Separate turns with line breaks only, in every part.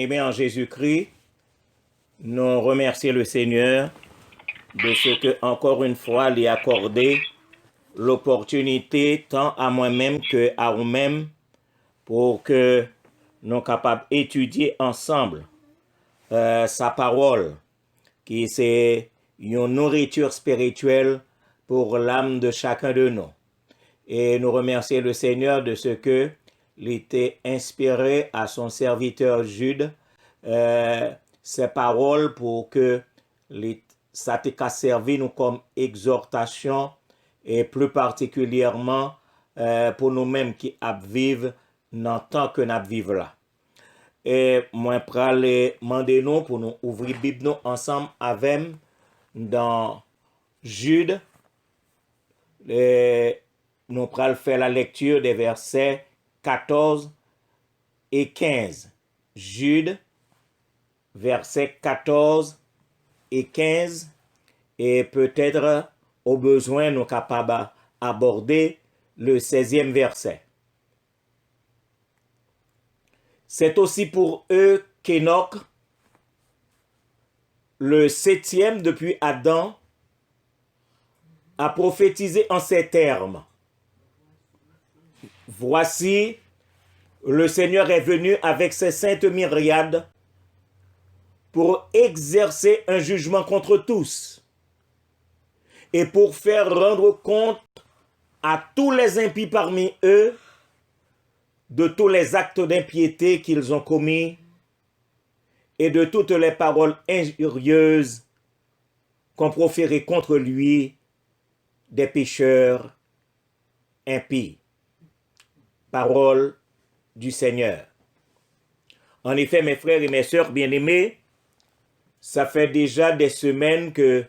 bien-aimés en Jésus-Christ, nous remercions le Seigneur de ce que, encore une fois, lui accordé l'opportunité tant à moi-même que à vous-même pour que nous soyons capables d'étudier ensemble sa parole, qui c'est une nourriture spirituelle pour l'âme de chacun de nous. Et nous remercions le Seigneur de ce que il était inspiré à son serviteur Jude ces paroles pour que ça t'ait servi nous comme exhortation et plus particulièrement pour nous-mêmes qui vivent dans le temps que nous vivons là. Et moi, je vais demander nous pour nous ouvrir la Bible nous ensemble avec dans Jude. Nous allons faire la lecture des versets 14 et 15. Jude, versets 14 et 15. Et peut-être, au besoin, nous sommes capables d'aborder le 16e verset. C'est aussi pour eux qu'Enoch, le 7e depuis Adam, a prophétisé en ces termes. Voici, le Seigneur est venu avec ses saintes myriades pour exercer un jugement contre tous et pour faire rendre compte à tous les impies parmi eux de tous les actes d'impiété qu'ils ont commis et de toutes les paroles injurieuses qu'ont proférées contre lui des pécheurs impies. Parole du Seigneur. En effet, mes frères et mes sœurs bien-aimés, ça fait déjà des semaines que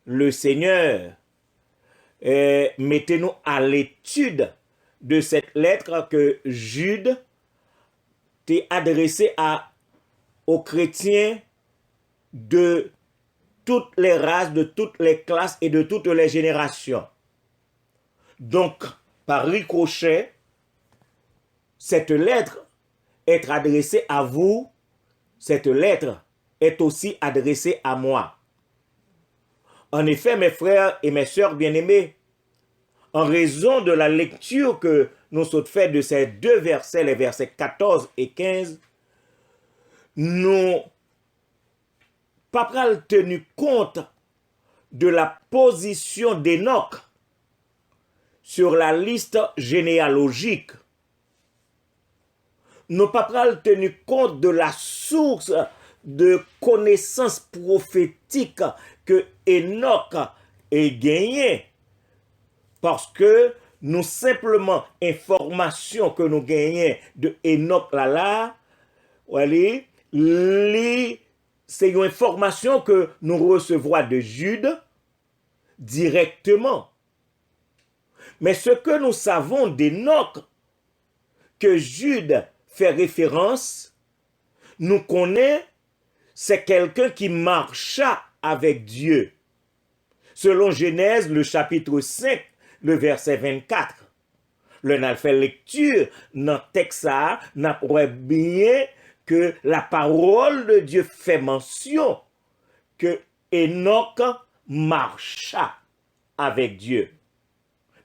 le Seigneur mettez-nous à l'étude de cette lettre que Jude t'a adressée aux chrétiens de toutes les races, de toutes les classes et de toutes les générations. Donc, par ricochet, cette lettre est adressée à vous, cette lettre est aussi adressée à moi. En effet, mes frères et mes sœurs bien-aimés, en raison de la lecture que nous sommes fait de ces deux versets, les versets 14 et 15, nous pas tenu compte de la position d'Enoch sur la liste généalogique. Nous pas tenu compte de la source de connaissances prophétiques que Enoch a gagné. Parce que nous simplement informations que nous gagnons de Enoch là, c'est une information que nous recevons de Jude directement. Mais ce que nous savons d'Enoch, que Jude fait référence, nous connaissons, c'est quelqu'un qui marcha avec Dieu. Selon Genèse, le chapitre 5, le verset 24. Le n'a fait lecture dans le texte, n'a bien que la parole de Dieu fait mention que Enoch marcha avec Dieu.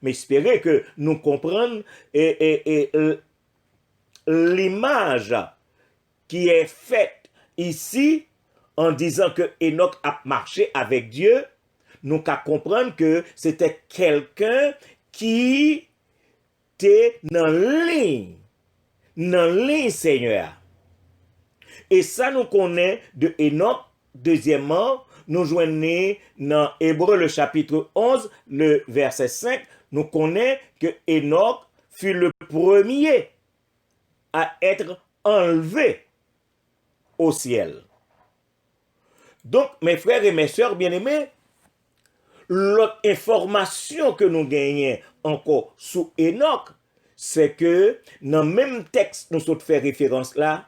Mais espérez que nous comprenions l'image qui est faite ici en disant que Enoch a marché avec Dieu. Nous qu'à comprendre que c'était quelqu'un qui était dans ligne Seigneur. Et ça nous connaît de Enoch. Deuxièmement, nous joignons dans Hébreux le chapitre 11, le verset 5, nous connaît que Enoch fut le premier à être enlevé au ciel. Donc, mes frères et mes sœurs bien-aimés, l'autre information que nous gagnons encore sous Enoch, c'est que dans le même texte nous sommes fait référence là,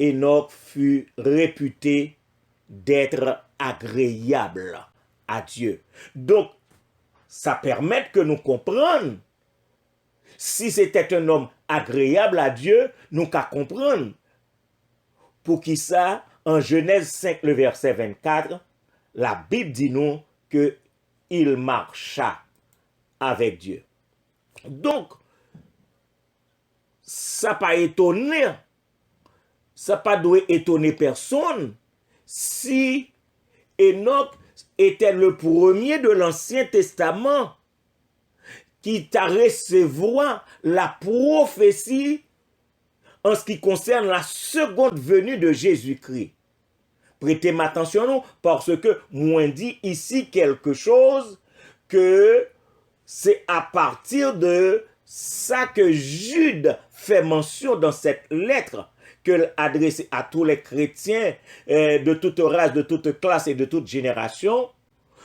Enoch fut réputé d'être agréable à Dieu. Donc, ça permet que nous comprenions. Si c'était un homme agréable à Dieu, nous qu'à comprendre pour qui ça, en Genèse 5, le verset 24, la Bible dit nous que il marcha avec Dieu. Donc, ça pas étonné, ça pas doit étonner personne si Enoch était le premier de l'Ancien Testament qui t'a recevoir la prophétie en ce qui concerne la seconde venue de Jésus-Christ. Prêtez attention nous, parce que moi dit ici quelque chose que c'est à partir de ça que Jude fait mention dans cette lettre qu'elle adressée à tous les chrétiens de toute race, de toute classe et de toute génération.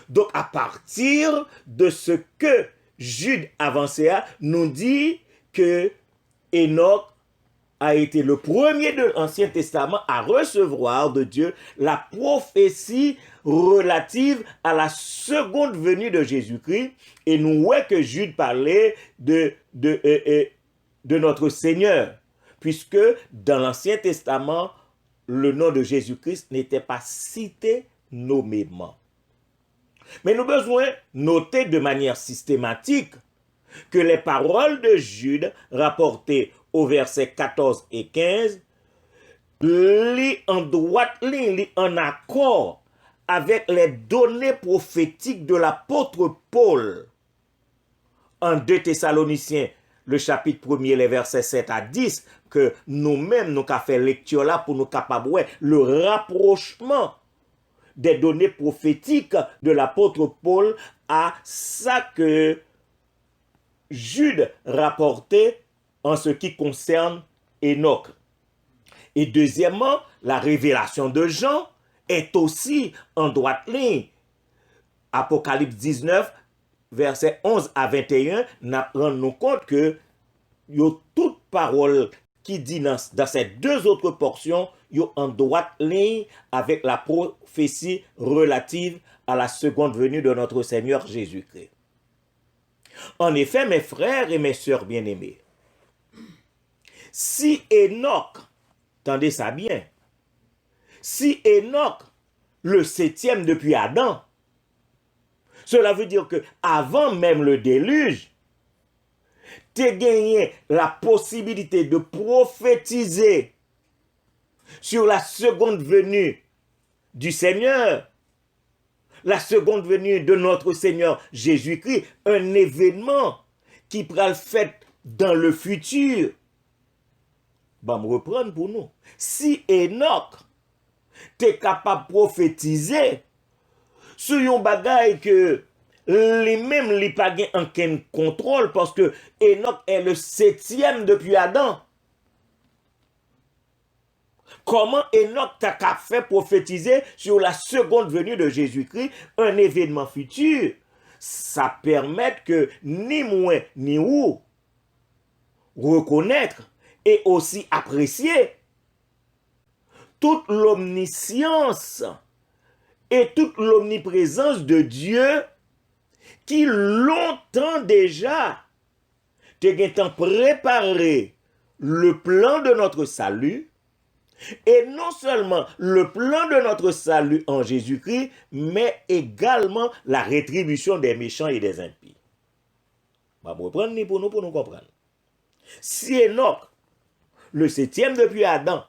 Donc à partir de ce que Jude avançait, nous dit que Enoch a été le premier de l'Ancien Testament à recevoir de Dieu la prophétie relative à la seconde venue de Jésus-Christ. Et nous voyons que Jude parlait de notre Seigneur, puisque dans l'Ancien Testament, le nom de Jésus-Christ n'était pas cité nommément. Mais nous avons besoin de noter de manière systématique que les paroles de Jude rapportées au verset 14 et 15 lit en droite ligne, lit en accord avec les données prophétiques de l'apôtre Paul. En 2 Thessaloniciens, le chapitre 1er, les versets 7 à 10, que nous-mêmes, nous avons fait lecture là pour nous capables le rapprochement des données prophétiques de l'apôtre Paul à ça que Jude rapportait en ce qui concerne Enoch. Et deuxièmement, la révélation de Jean est aussi en droite ligne. Apocalypse 19, versets 11 à 21, nous rendons compte que toute parole qui dit dans ces deux autres portions, en droite ligne avec la prophétie relative à la seconde venue de notre Seigneur Jésus-Christ. En effet, mes frères et mes sœurs bien-aimés, si Enoch, entendez ça bien, si Enoch, le septième depuis Adam, cela veut dire que avant même le déluge, tu as gagné la possibilité de prophétiser sur la seconde venue du Seigneur, la seconde venue de notre Seigneur Jésus-Christ, un événement qui pourra le faire dans le futur. Bon, me reprendre pour nous. Si Enoch t'es capable de prophétiser sur un bagage que lui-même lui pas aucun contrôle parce que Enoch est le septième depuis Adam. Comment Enoch t'a fait prophétiser sur la seconde venue de Jésus-Christ, un événement futur? Ça permet que ni moi ni vous reconnaître et aussi apprécier toute l'omniscience et toute l'omniprésence de Dieu qui longtemps déjà t'a préparé le plan de notre salut. Et non seulement le plan de notre salut en Jésus-Christ, mais également la rétribution des méchants et des impies. On va reprendre pour nous comprendre. Si Enoch, le septième depuis Adam,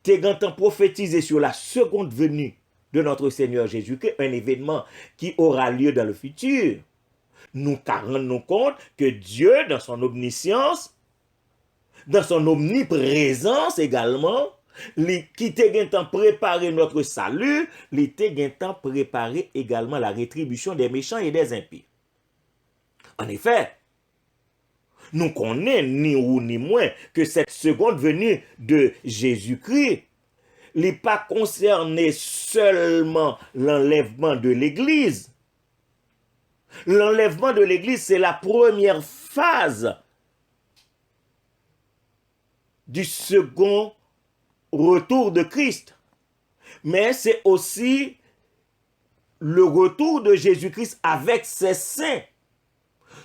t'es gantant prophétisé sur la seconde venue de notre Seigneur Jésus-Christ, un événement qui aura lieu dans le futur, nous rendons compte que Dieu, dans son omniscience, dans son omniprésence également, qui t'a préparé notre salut, qui t'a préparé également la rétribution des méchants et des impies. En effet, nous connaissons ni ou ni moins que cette seconde venue de Jésus-Christ n'est pas concernée seulement l'enlèvement de l'Église. L'enlèvement de l'Église, c'est la première phase du second retour de Christ. Mais c'est aussi le retour de Jésus-Christ avec ses saints.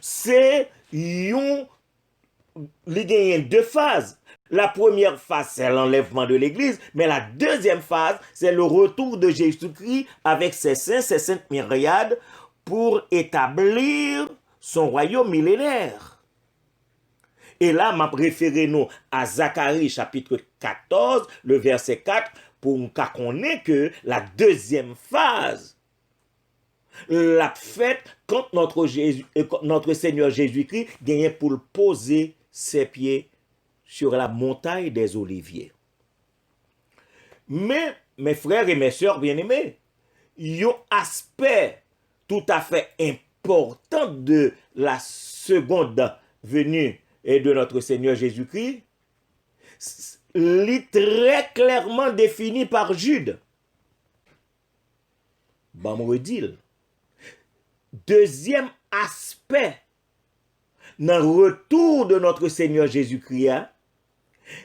C'est deux phases. la première phase, c'est l'enlèvement de l'Église, mais la deuxième phase, c'est le retour de Jésus-Christ avec ses saints, ses saintes myriades, pour établir son royaume millénaire. Et là, m'a référé nous à Zacharie chapitre 14, le verset 4, pour nous connaître que la deuxième phase, la fête quand notre Seigneur Jésus-Christ gagnait pour poser ses pieds sur la montagne des Oliviers. Mais, mes frères et mes sœurs bien-aimés, il y a un aspect tout à fait important de la seconde venue et de notre Seigneur Jésus-Christ, très clairement défini par Jude. Bon, me redile. Deuxième aspect dans le retour de notre Seigneur Jésus-Christ,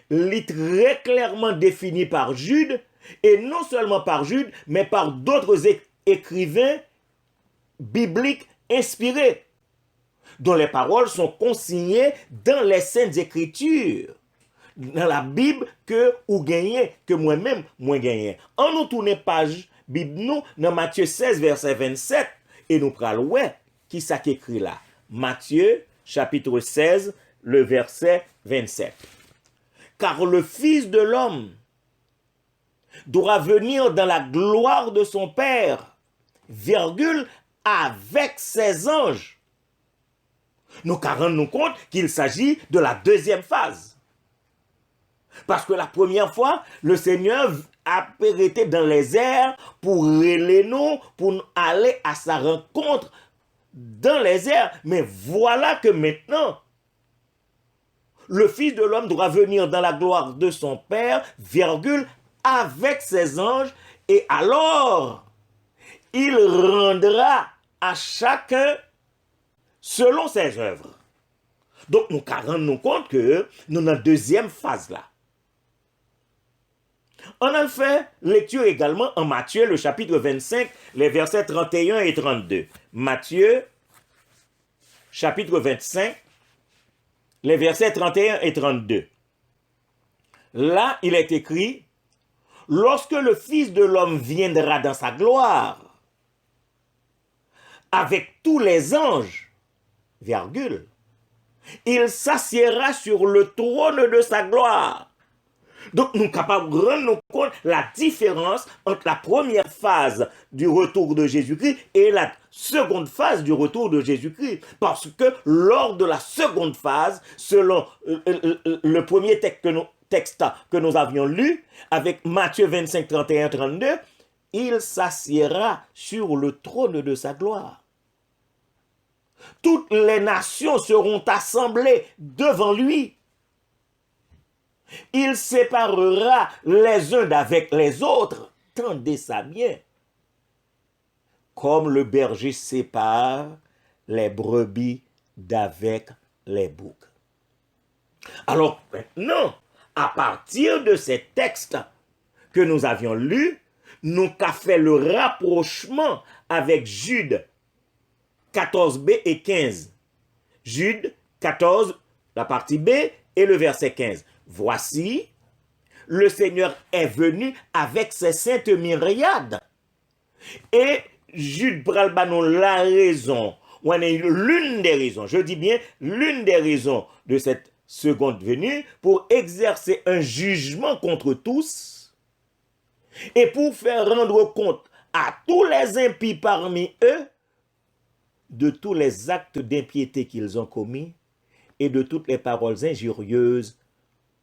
très clairement défini par Jude, et non seulement par Jude, mais par d'autres écrivains bibliques inspirés, dont les paroles sont consignées dans les Saintes Écritures, dans la Bible que ou gagné, que moi-même, moi gagné. En nous tourner page Bible nous, dans Matthieu 16, verset 27, et nous prenons ouais, qui ça qui écrit là? Matthieu, chapitre 16, le verset 27. Car le Fils de l'homme doit venir dans la gloire de son Père, virgule, avec ses anges. Nous rendons compte qu'il s'agit de la deuxième phase. Parce que la première fois, le Seigneur a été dans les airs pour relayer nous, pour aller à sa rencontre dans les airs. Mais voilà que maintenant, le Fils de l'homme doit venir dans la gloire de son Père, virgule, avec ses anges, et alors, il rendra à chacun selon ses œuvres. Donc, nous rendons compte que nous sommes dans la deuxième phase là. On a fait lecture également en Matthieu, le chapitre 25, les versets 31 et 32. Matthieu, chapitre 25, les versets 31 et 32. Là, il est écrit, « Lorsque le Fils de l'homme viendra dans sa gloire, avec tous les anges, virgule, il s'assiera sur le trône de sa gloire. » Donc, nous sommes capables de rendre compte la différence entre la première phase du retour de Jésus-Christ et la seconde phase du retour de Jésus-Christ. Parce que lors de la seconde phase, selon le premier texte que nous avions lu, avec Matthieu 25, 31, 32, il s'assiera sur le trône de sa gloire. Toutes les nations seront assemblées devant lui. Il séparera les uns d'avec les autres, tendez ça bien, comme le berger sépare les brebis d'avec les boucs. Alors maintenant, à partir de ces textes que nous avions lus, nous avons fait le rapprochement avec Jude 14b et 15. Jude 14, la partie B, et le verset 15. Voici, le Seigneur est venu avec ses saintes myriades. Et Jude Bralbanon, la raison, ou l'une des raisons, je dis bien l'une des raisons de cette seconde venue, pour exercer un jugement contre tous, et pour faire rendre compte à tous les impies parmi eux, de tous les actes d'impiété qu'ils ont commis, et de toutes les paroles injurieuses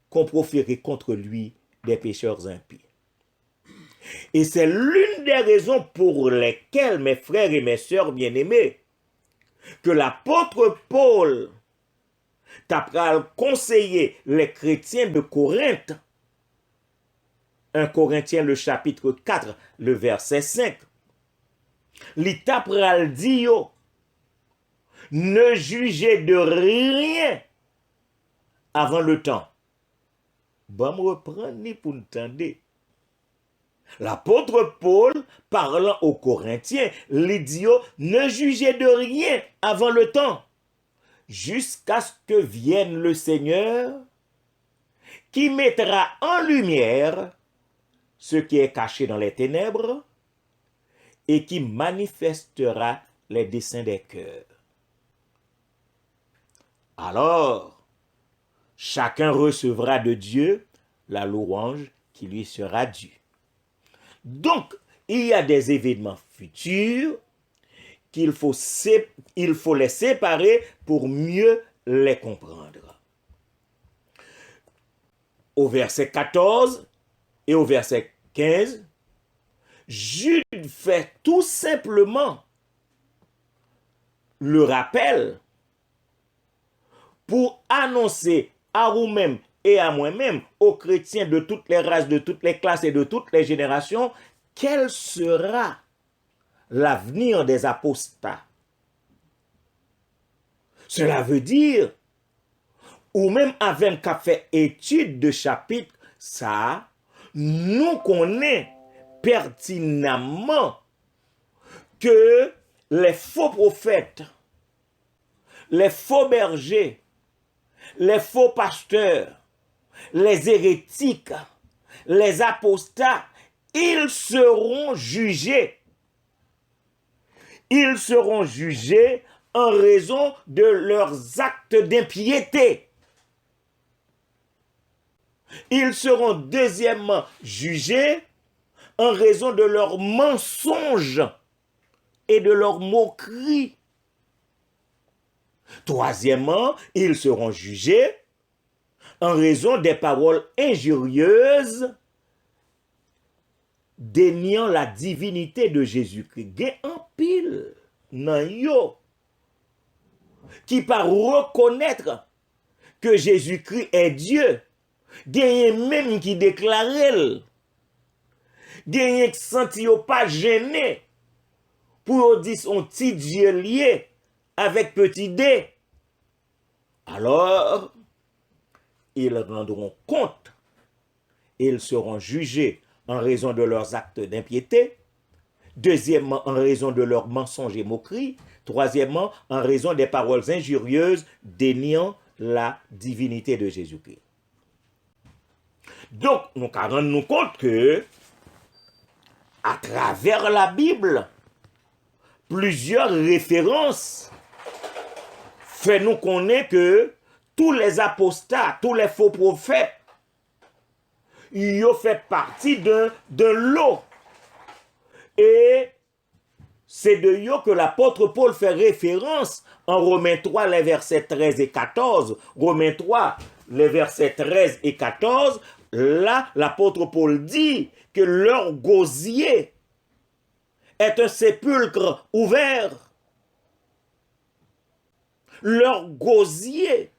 qu'on proférait contre lui des pécheurs impies. Et c'est l'une des raisons pour lesquelles, mes frères et mes sœurs bien-aimés, que l'apôtre Paul t'a conseillé les chrétiens de Corinthe, 1 Corinthiens le chapitre 4, le verset 5, il t'a dit, ne jugez de rien avant le temps. Bon, me reprendre ni pour entendre. L'apôtre Paul, parlant aux Corinthiens, il dit, ne jugez de rien avant le temps, jusqu'à ce que vienne le Seigneur, qui mettra en lumière ce qui est caché dans les ténèbres et qui manifestera les desseins des cœurs. Alors, chacun recevra de Dieu la louange qui lui sera due. Donc, il y a des événements futurs qu'il faut les séparer pour mieux les comprendre. Au verset 14 et au verset 15, Jude fait tout simplement le rappel pour annoncer à vous-même et à moi-même, aux chrétiens de toutes les races, de toutes les classes et de toutes les générations, quel sera l'avenir des apostats. Cela veut dire, ou même avec qu'à fait étude de chapitre, ça, nous connaissons pertinemment que les faux prophètes, les faux bergers, les faux pasteurs, les hérétiques, les apostats, ils seront jugés. Ils seront jugés en raison de leurs actes d'impiété. Ils seront deuxièmement jugés en raison de leurs mensonges et de leurs moqueries. Troisièmement, ils seront jugés en raison des paroles injurieuses déniant la divinité de Jésus-Christ. Il y a un pile nan yo qui par reconnaître que Jésus-Christ est Dieu. Il y a même qui déclare, il y a qui senti pas gêné pour dire son petit Dieu lié avec petit d. Alors, ils rendront compte et ils seront jugés en raison de leurs actes d'impiété. Deuxièmement, en raison de leurs mensonges et moqueries. Troisièmement, en raison des paroles injurieuses déniant la divinité de Jésus-Christ. Donc, nous rendons compte que, à travers la Bible, plusieurs références font nous connaître que tous les apostats, tous les faux prophètes, ils ont fait partie d'un lot. Et c'est de eux que l'apôtre Paul fait référence en Romains 3, les versets 13 et 14. Romains 3, les versets 13 et 14, là, l'apôtre Paul dit que leur gosier est un sépulcre ouvert. Leur gosier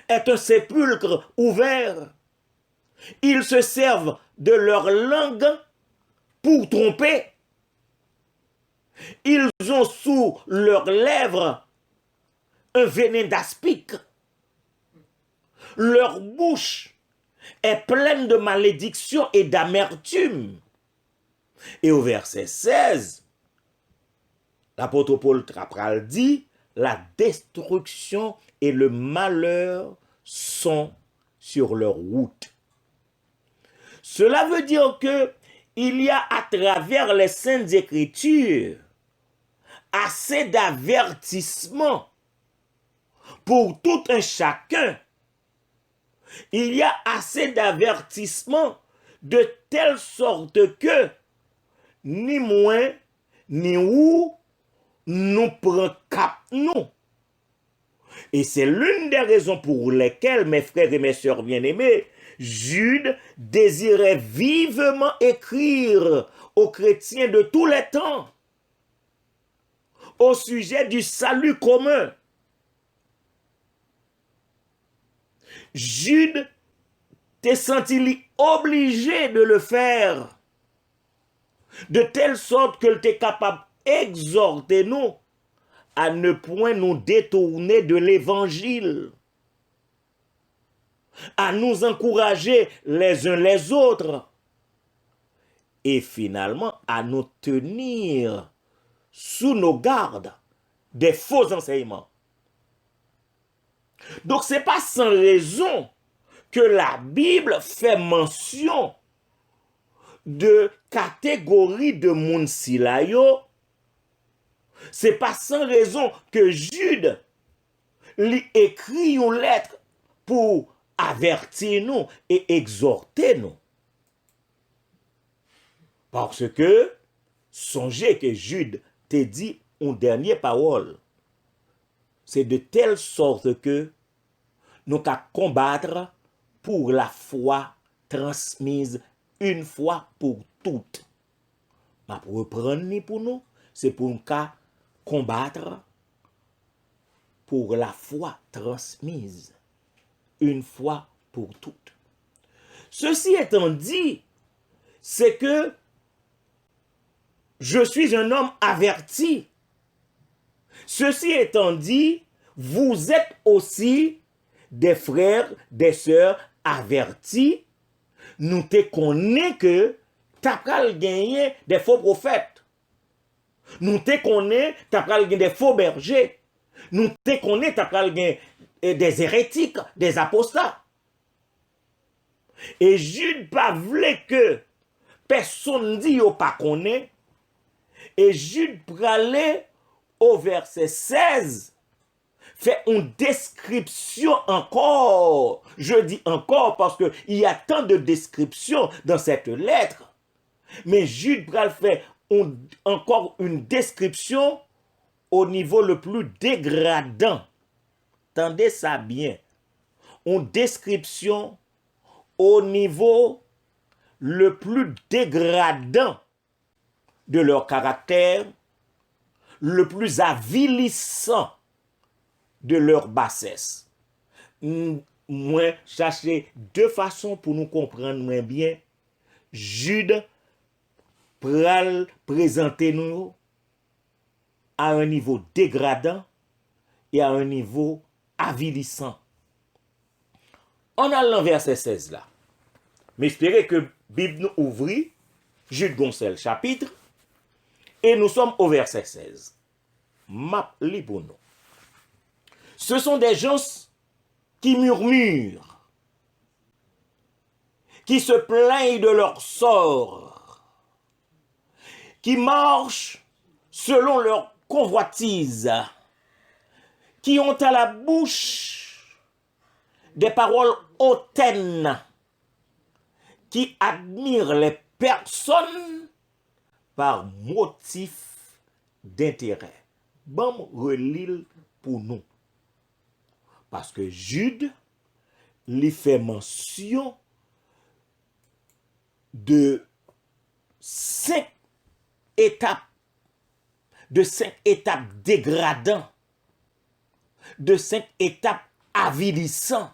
est un sépulcre ouvert. Ils se servent de leur langue pour tromper. Ils ont sous leurs lèvres un venin d'aspic. Leur bouche est pleine de malédiction et d'amertume. Et au verset 16, l'apôtre Paul Trapral dit, la destruction et le malheur sont sur leur route. Cela veut dire que il y a à travers les Saintes Écritures assez d'avertissements pour tout un chacun. Il y a assez d'avertissements de telle sorte que ni moins ni où nous prenons cap nous. Et c'est l'une des raisons pour lesquelles, mes frères et mes sœurs bien-aimés, Jude désirait vivement écrire aux chrétiens de tous les temps au sujet du salut commun. Jude t'est senti obligé de le faire, de telle sorte que tu es capable d'exhorter nous à ne point nous détourner de l'évangile, à nous encourager les uns les autres et finalement à nous tenir sous nos gardes des faux enseignements. Donc ce n'est pas sans raison que la Bible fait mention de catégorie de moun si la yo, c'est pas sans raison que Jude lui écrit une lettre pour avertir nous et exhorter nous. Parce que, songez que Jude te dit une dernière parole. C'est de telle sorte que nous qu'à combattre pour la foi transmise une fois pour toutes. Mais pour reprendre pour nous, c'est pour nous qu'à combattre pour la foi transmise une fois pour toutes. Ceci étant dit, c'est que je suis un homme averti. Ceci étant dit, vous êtes aussi des frères, des sœurs avertis. Nous te connaissons que t'as pral gagner des faux prophètes. Nous te connaissons t'as pral gagner des faux bergers. Nous te connaissons t'as pral gagner des hérétiques, des apostats. Et Jude pas voulait que personne dit yo pas connaît. Et Jude pralait au verset 16 fait une description encore. Je dis encore parce qu'il y a tant de descriptions dans cette lettre. Mais Jude pral fait encore une description au niveau le plus dégradant. Tendez ça bien. Une description au niveau le plus dégradant de leur caractère, le plus avilissant de leur bassesse. Moi, chercher deux façons pour nous comprendre moins bien. Jude pral présenter nous à un niveau dégradant et à un niveau avilissant. On a le verset 16 là. Mais espérez que Bible nous ouvre, Jude Goncel chapitre, et nous sommes au verset 16. Map li pour nous. Ce sont des gens qui murmurent, qui se plaignent de leur sort, qui marchent selon leur convoitise, qui ont à la bouche des paroles hautaines, qui admirent les personnes par motif d'intérêt. Bon, relil pour nous. Parce que Jude lui fait mention de 5 étapes, dégradants, de 5 étapes avilissantes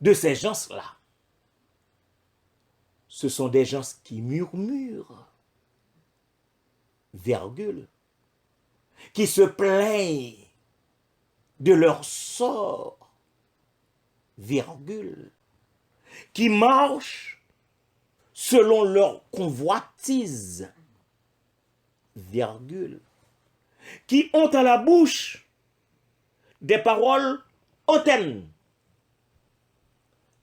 de ces gens-là. Ce sont des gens qui murmurent, virgule, qui se plaignent de leur sort, virgule, qui marchent selon leur convoitise, virgule, qui ont à la bouche des paroles hautaines,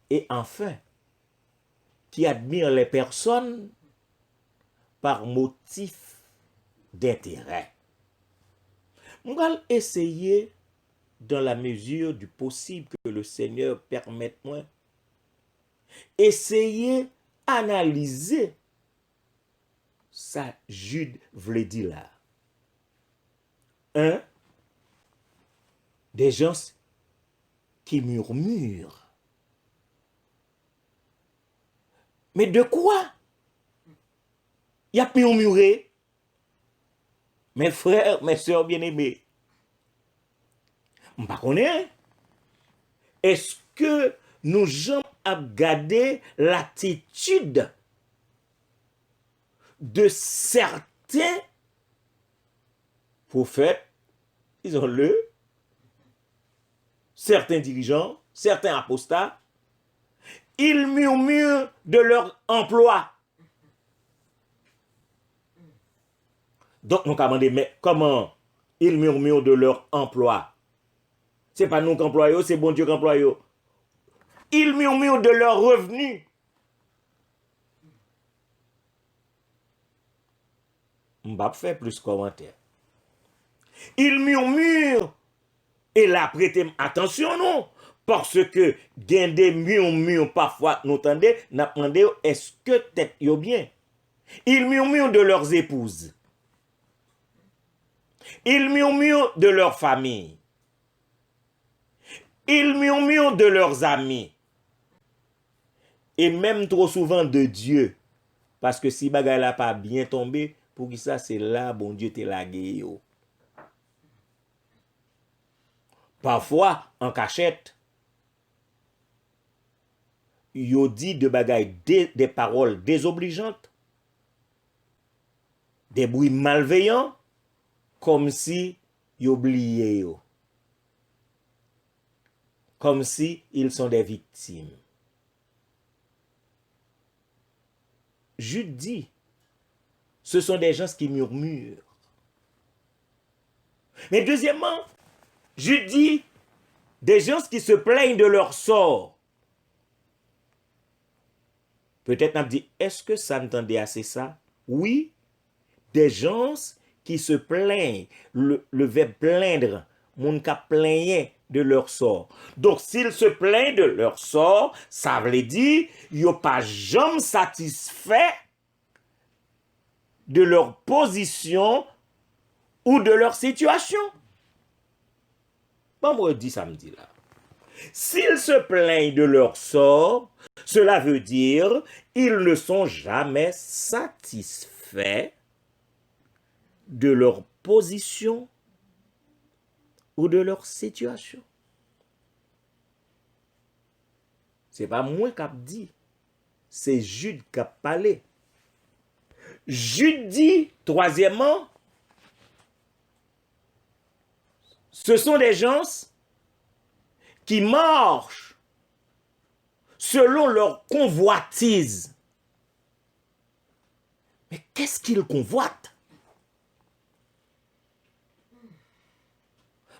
et enfin, qui admirent les personnes par motif d'intérêt. On va essayer, dans la mesure du possible que le Seigneur permette moi, essayer analyser ça Jude voulait dire là. Un, des gens qui murmurent. Mais de quoi? Il y a murmuré. Mes frères, mes sœurs bien-aimés. Je ne connais pas. Est-ce que nous jamais regardé l'attitude de certains prophètes, disons-le, certains dirigeants, certains apostats, ils murmurent de leur emploi. Donc, nous avons demandé, mais comment ils murmurent de leur emploi? Ce n'est pas nous qui employons, c'est bon Dieu qui emploie. Ils murmurent de leurs revenus. On va faire plus commentaires. Ils murmurent. Et là, prêtez attention, non? Parce que, gain des murmures, parfois, nous entendons, nous demandons, est-ce que tête yo bien? Ils murmurent de leurs épouses. Ils murmurent de leur famille. Ils murmurent de leurs amis. Et même trop souvent de Dieu. Parce que si bagay la pas bien tombé, pour qui ça, c'est là, bon Dieu te lagué yo. Parfois, en cachette, yo dit de bagay des paroles désobligeantes, des bruits malveillants, comme si yo oublié yo. Comme si ils sont des victimes. Jude dit, ce sont des gens qui murmurent. Mais deuxièmement, Jude dit, des gens qui se plaignent de leur sort. Peut-être on dit, est-ce que ça entendait assez ça? Oui, des gens qui se plaignent, le verbe plaindre, mon cas plaignait de leur sort. Donc, s'ils se plaignent de leur sort, ça veut dire, ils n'ont pas jamais satisfait de leur position ou de leur situation. Bon, moi, dis samedi là. S'ils se plaignent de leur sort, cela veut dire ils ne sont jamais satisfaits de leur position ou de leur situation. C'est pas moi qui a dit, c'est Jude qui a parlé. Jude dit, troisièmement, ce sont des gens qui marchent selon leur convoitise. Mais qu'est-ce qu'ils convoitent?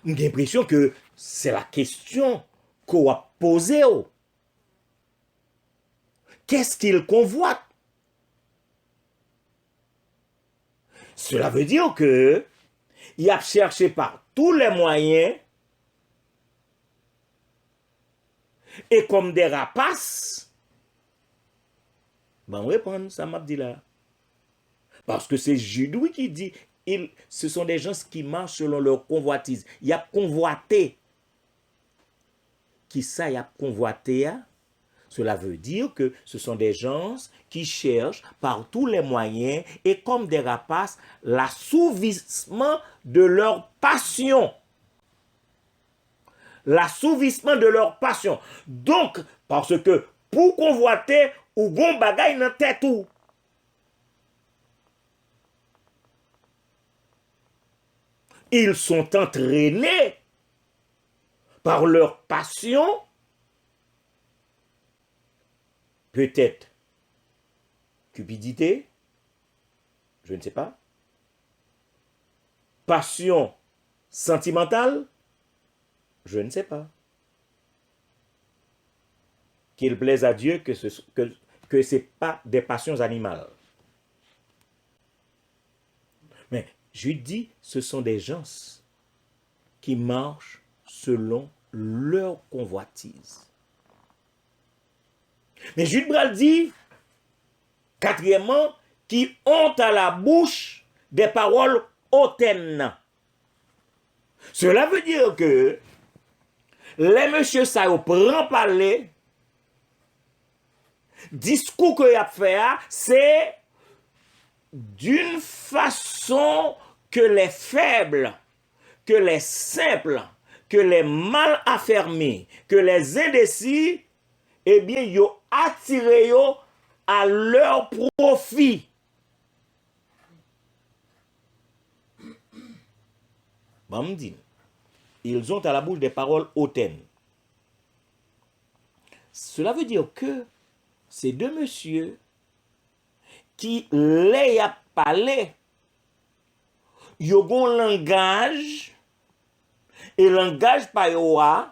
J'ai l'impression que c'est la question qu'on a posée. Qu'est-ce qu'ils convoitent? Cela veut dire que il a cherché par tous les moyens et comme des rapaces. Ben, répondre, ça m'a dit là. Parce que c'est Jude qui dit, ce sont des gens qui marchent selon leur convoitise. Il y a convoité. Qui ça, il y a convoité? Cela veut dire que ce sont des gens qui cherchent par tous les moyens et comme des rapaces l'assouvissement de leur passion. L'assouvissement de leur passion. Donc, parce que pour convoiter, ou bon bagay nan tête ou. Ils sont entraînés par leur passion, peut-être cupidité, je ne sais pas, passion sentimentale, je ne sais pas. Qu'il plaise à Dieu que ce n'est pas des passions animales. Mais je dis, ce sont des gens qui marchent selon leur convoitise. Mais Jude Bral dit, quatrièmement, qui ont à la bouche des paroles hautaines. Cela veut dire que les messieurs ça prend parler, discours qu'il a fait, c'est d'une façon que les faibles, que les simples, que les mal affermés, que les indécis, eh bien, ils ont attiré à leur profit. Bon, me dit, ils ont à la bouche des paroles hautaines. Cela veut dire que ces deux messieurs qui les a parlé, ils ont un langage, et langage par eux,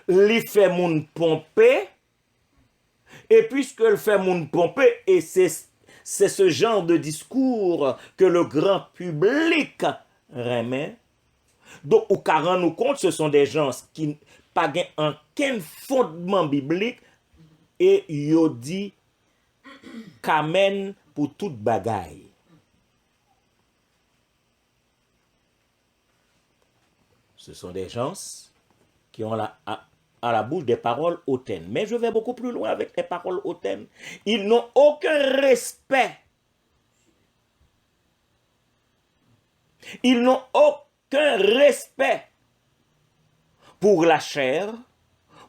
li fait moun pomper, et puisque le fait moun pomper, et c'est ce genre de discours que le grand public remet, donc au qu'à rendre nous compte, ce sont des gens qui n'ont pas aucun fondement biblique, et yo dit qu'amen pour toute bagaille. Ce sont des gens qui ont à la bouche des paroles hautaines. Mais je vais beaucoup plus loin avec les paroles hautaines. Ils n'ont aucun respect. Ils n'ont aucun respect pour la chair,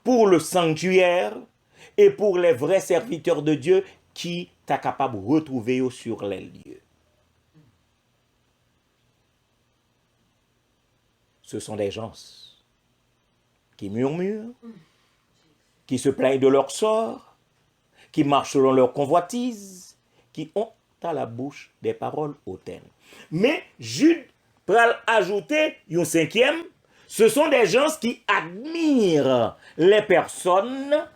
pour le sanctuaire et pour les vrais serviteurs de Dieu qui sont capables de retrouver sur les lieux. Ce sont des gens qui murmurent, qui se plaignent de leur sort, qui marchent selon leur convoitise, qui ont à la bouche des paroles hautaines. Mais Jude peut ajouter un cinquième, ce sont des gens qui admirent les personnes,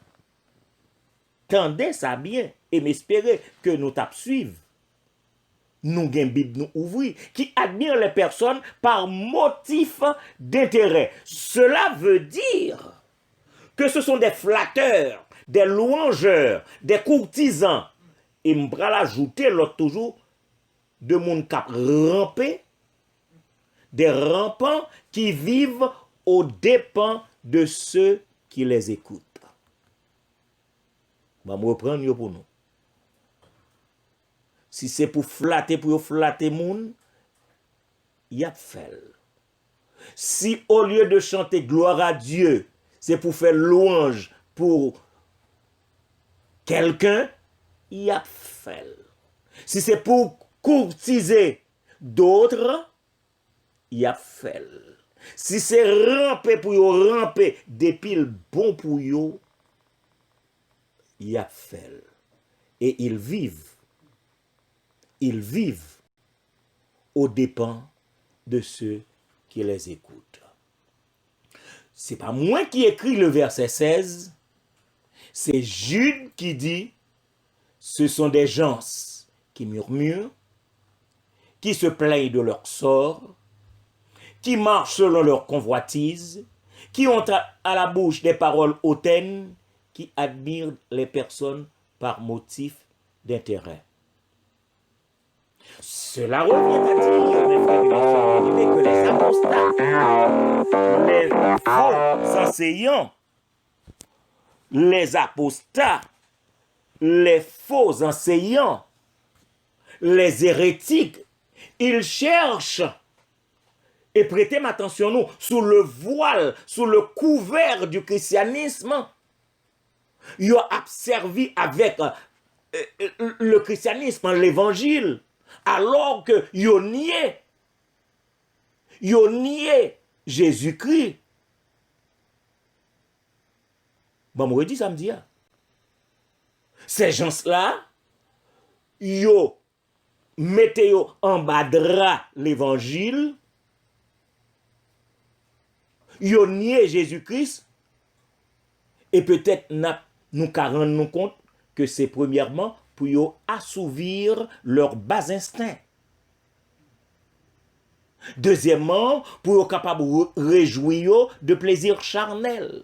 tendez ça bien et m'espérer que nous t'ap suivre. Nous gain Bible nous ouvrir, qui admirent les personnes par motif d'intérêt. Cela veut dire que ce sont des flatteurs, des louangeurs, des courtisans. Et m'bral ajouter l'autre toujours de moun kap rampé, des rampants qui vivent aux dépens de ceux qui les écoutent. Je vais me reprendre pour nous. Si c'est pour flatter moun, y a fait. Si au lieu de chanter gloire à Dieu, c'est pour faire louange pour quelqu'un, y a fait. Si c'est pour courtiser d'autres, y a fait. Si c'est ramper pour yo ramper des piles bon pour yo, y a fait. Et ils vivent aux dépens de ceux qui les écoutent. C'est pas moi qui écris le verset 16, c'est Jude qui dit, ce sont des gens qui murmurent, qui se plaignent de leur sort, qui marchent selon leur convoitise, qui ont à la bouche des paroles hautaines, qui admirent les personnes par motif d'intérêt. Cela revient à dire, mes frères et mes sœurs, que les apostats, les faux enseignants, les apostats, les faux enseignants, les hérétiques, ils cherchent, et prêtez attention nous, sous le voile, sous le couvert du christianisme, ils ont observé avec le christianisme, l'évangile, alors que ils ont nié Jésus-Christ. Bon, moi, je dis samedi. Ces gens-là, ils mettent en bas drap l'évangile, ils ont nié Jésus-Christ, et peut-être nous rendons compte que c'est premièrement pour assouvir leurs bas instincts. Deuxièmement, pour être capable de réjouir de plaisir charnel.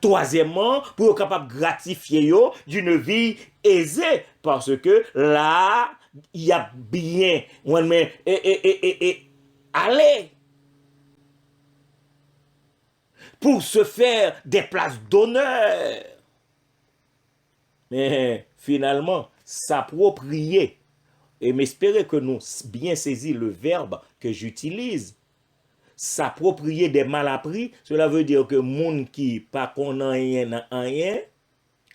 Troisièmement, pour être capable de gratifier d'une vie aisée, parce que là, il y a bien, allez, pour se faire des places d'honneur. Mais finalement, s'approprier, et m'espérer que nous bien saisi le verbe que j'utilise, s'approprier des malappris, cela veut dire que monde qui pas qu'on rien,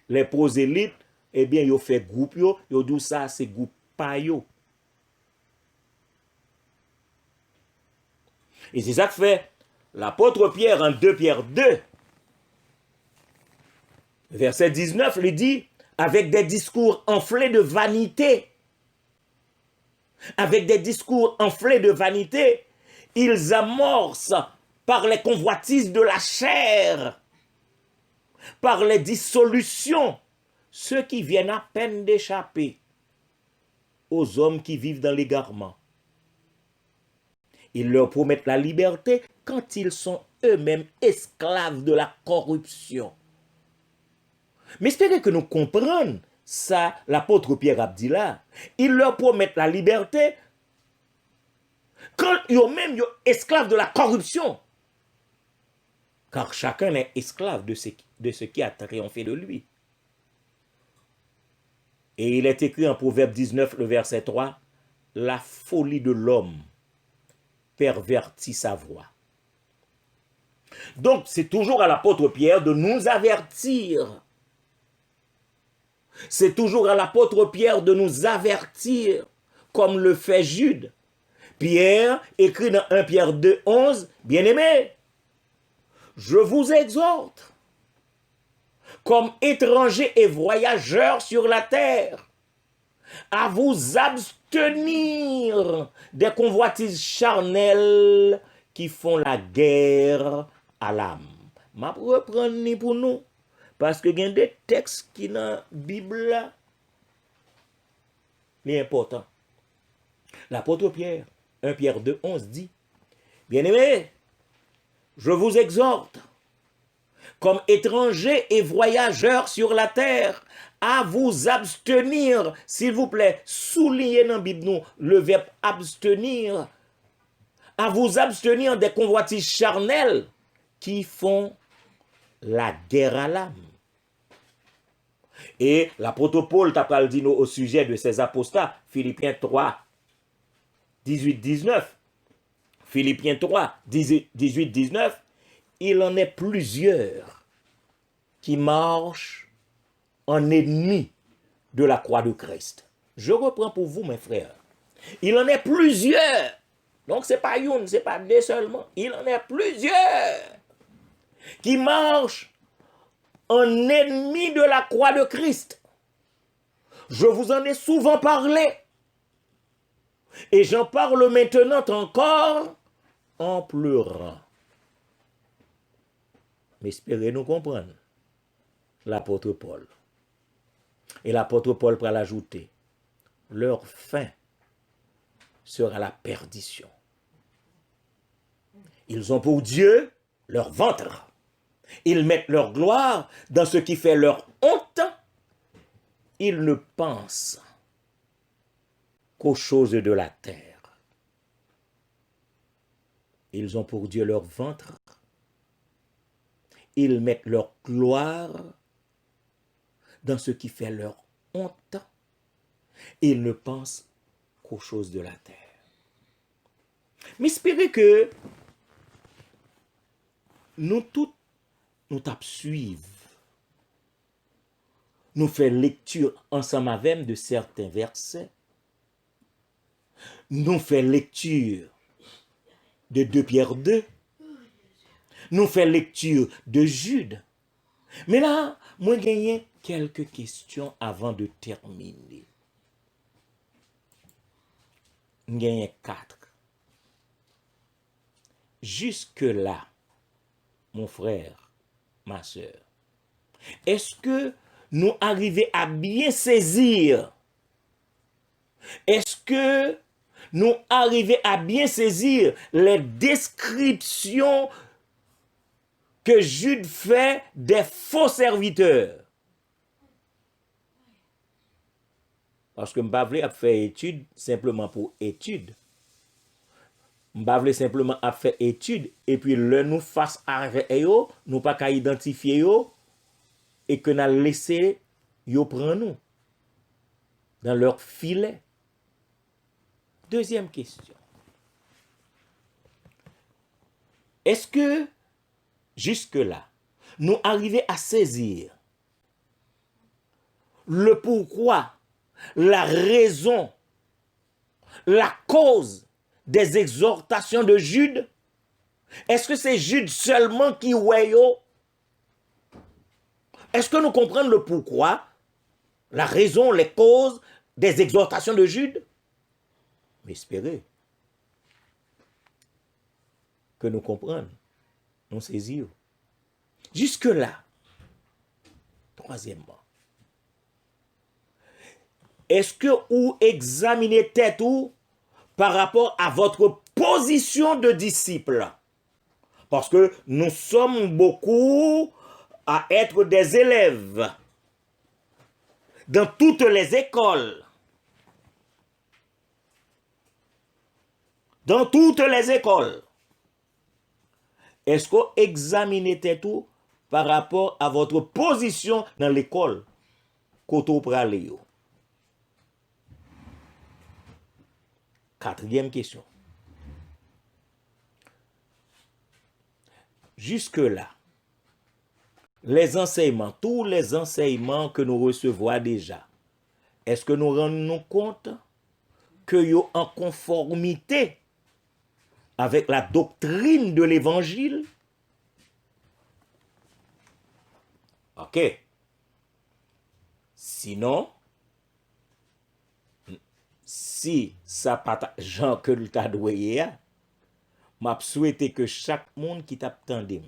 les prosélytes, eh bien, ils fait groupe, ils disent ça, c'est groupe pa yo. Et c'est ça que fait l'apôtre Pierre en 2 Pierre 2, verset 19, lui dit, avec des discours enflés de vanité, ils amorcent par les convoitises de la chair, par les dissolutions, ceux qui viennent à peine d'échapper aux hommes qui vivent dans l'égarement. Ils leur promettent la liberté quand ils sont eux-mêmes esclaves de la corruption. Mais espérez que nous comprenions ça, l'apôtre Pierre a dit là. Ils leur promettent la liberté quand eux-mêmes sont esclaves de la corruption. Car chacun est esclave de ce qui a triomphé de lui. Et il est écrit en Proverbe 19, le verset 3, « La folie de l'homme pervertit sa voix. » Donc, c'est toujours à l'apôtre Pierre de nous avertir. C'est toujours à l'apôtre Pierre de nous avertir, comme le fait Jude. Pierre écrit dans 1 Pierre 2, 11, « Bien-aimés, je vous exhorte, comme étrangers et voyageurs sur la terre, à vous abstenir des convoitises charnelles qui font la guerre à l'âme. » Je vais reprendre pour nous, parce que il y a des textes qui dans la Bible, mais important. L'apôtre Pierre, 1 Pierre 2, 11 dit, « Bien-aimés, je vous exhorte, comme étrangers et voyageurs sur la terre, à vous abstenir, s'il vous plaît, soulignez dans la Bible nous le verbe abstenir, à vous abstenir des convoitises charnelles qui font la guerre à l'âme. » Et l'apôtre Paul t'a pas dit au sujet de ces apostats, Philippiens 3, 18, 19. Philippiens 3, 18, 19. Il en est plusieurs qui marchent en ennemis de la croix de Christ. Je reprends pour vous, mes frères. Il en est plusieurs. Donc, ce n'est pas une, ce n'est pas deux seulement. Il en est plusieurs qui marchent en ennemis de la croix de Christ. Je vous en ai souvent parlé. Et j'en parle maintenant encore en pleurant. Mais espérez-nous comprendre l'apôtre Paul. Et l'apôtre Paul va l'ajouter. Leur fin sera la perdition. Ils ont pour Dieu leur ventre. Ils mettent leur gloire dans ce qui fait leur honte. Ils ne pensent qu'aux choses de la terre. Ils ont pour Dieu leur ventre. Ils mettent leur gloire dans ce qui fait leur honte. Ils ne pensent qu'aux choses de la terre. Mais espérez que nous tous, nous suivre. Nous faisons lecture ensemble avec de certains versets. Nous faisons lecture de 2 Pierre 2. Nous faisons lecture de Jude. Mais là, moi, j'ai gagné quelques questions avant de terminer. J'ai gagné 4. Jusque-là, mon frère, ma soeur, est-ce que nous arrivons à bien saisir? Est-ce que nous arrivons à bien saisir les descriptions que Jude fait des faux serviteurs? Parce que je ne vais pas faire étude simplement pour étude. Je ne vais pas simplement faire étude et puis le nous face à eux, nous pas qu'à identifier eux et que nous laisser yo prendre nous dans leur filet. Deuxième question. Est-ce que jusque-là, nous arrivons à saisir le pourquoi, la raison, la cause des exhortations de Jude? Est-ce que c'est Jude seulement qui ouaille? Est-ce que nous comprenons le pourquoi, la raison, les causes des exhortations de Jude? Mais espérez que nous comprenions nous saisir. Jusque-là, troisièmement, est-ce que vous examinez tête ou par rapport à votre position de disciple? Parce que nous sommes beaucoup à être des élèves dans toutes les écoles. Dans toutes les écoles. Est-ce que vous examinez tout par rapport à votre position dans l'école? Koto prale. Quatrième question. Jusque-là, les enseignements, tous les enseignements que nous recevons déjà, est-ce que nous rendons compte que sont en conformité avec la doctrine de l'évangile? Ok. Sinon, si ça pas Jean que le t'a doué, m'a souhaité que chaque monde qui t'attendait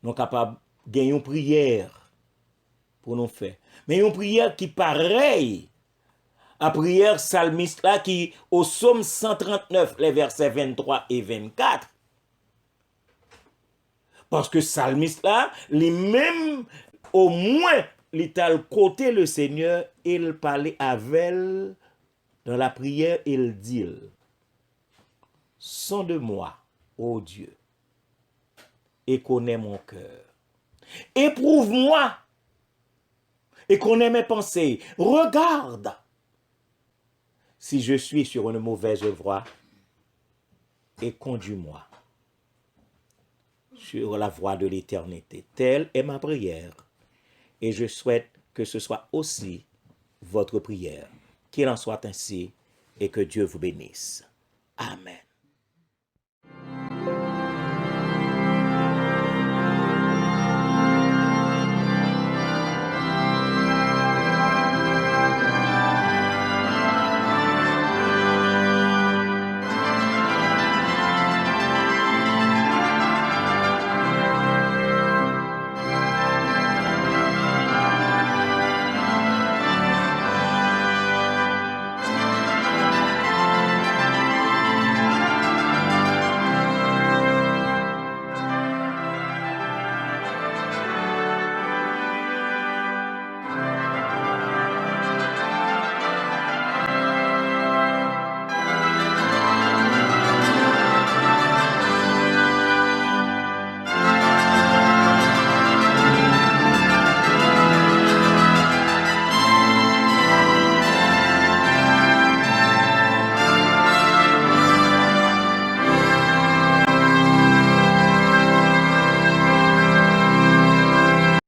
nous capable gagner une prière pour nous faire. Mais une prière qui pareille à prière psalmiste là qui au psaume 139 les versets 23 et 24. Parce que psalmiste là, lui-même au moins il t'a côté le Seigneur, il parlait avec elle dans la prière, il dit: sonde-moi, ô Dieu, et connais mon cœur. Éprouve-moi et connais mes pensées. Regarde si je suis sur une mauvaise voie et conduis-moi sur la voie de l'éternité. Telle est ma prière. Et je souhaite que ce soit aussi votre prière. Qu'il en soit ainsi et que Dieu vous bénisse. Amen.